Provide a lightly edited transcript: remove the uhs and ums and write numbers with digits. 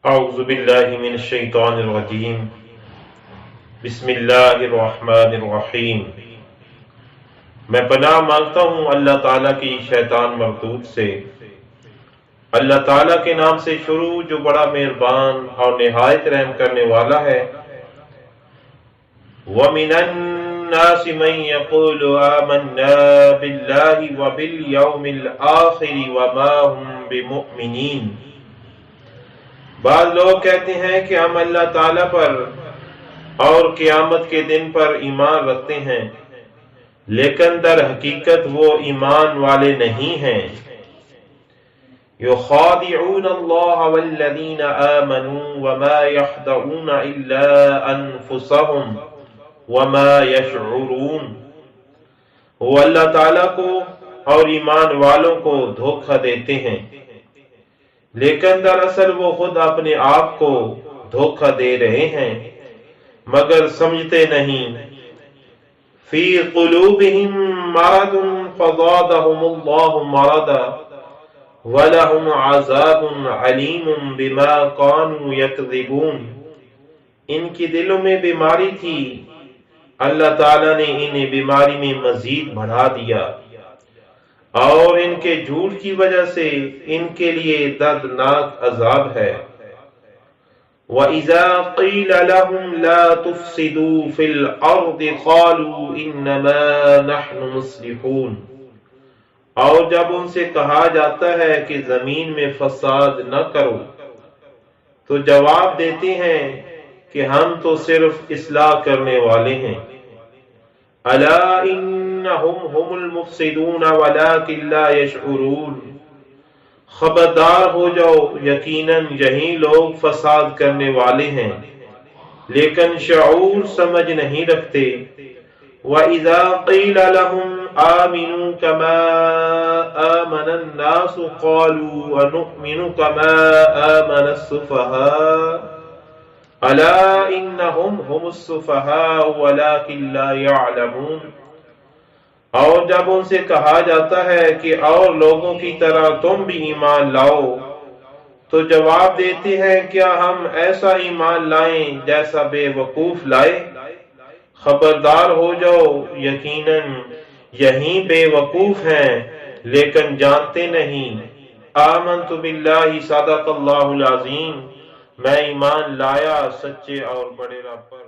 اعوذ باللہ من الشیطان الرجیم بسم اللہ الرحمن الرحیم۔ میں پناہ مانگتا ہوں اللہ تعالیٰ کی شیطان مردود سے۔ اللہ تعالیٰ کے نام سے شروع جو بڑا مہربان اور نہایت رحم کرنے والا ہے۔ وَمِنَ النَّاسِ مَن يَقُولُ آمَنَّا بِاللَّهِ وَبِالْيَوْمِ الْآخِرِ وَمَا هُم بِمُؤْمِنِينَ۔ بعض لوگ کہتے ہیں کہ ہم اللہ تعالیٰ پر اور قیامت کے دن پر ایمان رکھتے ہیں، لیکن در حقیقت وہ ایمان والے نہیں ہیں۔ یخادعون اللہ والذین آمنوا وما یخدعون الا انفسهم وما یشعرون۔ وہ اللہ تعالیٰ کو اور ایمان والوں کو دھوکہ دیتے ہیں، لیکن دراصل وہ خود اپنے آپ کو دھوکہ دے رہے ہیں مگر سمجھتے نہیں۔ فی قلوبہم مرض فزادہم اللہ مرضا ولہم عذاب علیم بما کانوا یکذبون۔ ان کی دلوں میں بیماری تھی، اللہ تعالیٰ نے انہیں بیماری میں مزید بڑھا دیا، اور ان کے جھوٹ کی وجہ سے ان کے لیے دردناک عذاب ہے۔ وَإِذَا قِيلَ لَهُمْ لَا تُفْسِدُوا فِي الْأَرْضِ قَالُوا إِنَّمَا نَحْنُ مُصْلِحُونَ۔ اور جب ان سے کہا جاتا ہے کہ زمین میں فساد نہ کرو تو جواب دیتے ہیں کہ ہم تو صرف اصلاح کرنے والے ہیں۔ الا انہم هم المفسدون ولکن لا یشعرون۔ خبردار ہو جاؤ، یقیناً یہی لوگ فساد کرنے والے ہیں لیکن شعور سمجھ نہیں رکھتے۔ وَإِذَا قِيلَ لَهُمْ آمِنُوا كَمَا آمَنَ النَّاسُ قَالُوا وَنُؤْمِنُ كَمَا آمَنَ السُّفَهَاءُ الا انہم هم السفہاء ولکن لا یعلمون۔ اور جب ان سے کہا جاتا ہے کہ اور لوگوں کی طرح تم بھی ایمان لاؤ تو جواب دیتے ہیں کیا ہم ایسا ایمان لائیں جیسا بے وقوف لائے۔ خبردار ہو جاؤ، یقیناً یہی بے وقوف ہیں لیکن جانتے نہیں۔ آمنت باللہ، صدق اللہ العظیم۔ میں ایمان لایا سچے اور بڑے رب پر۔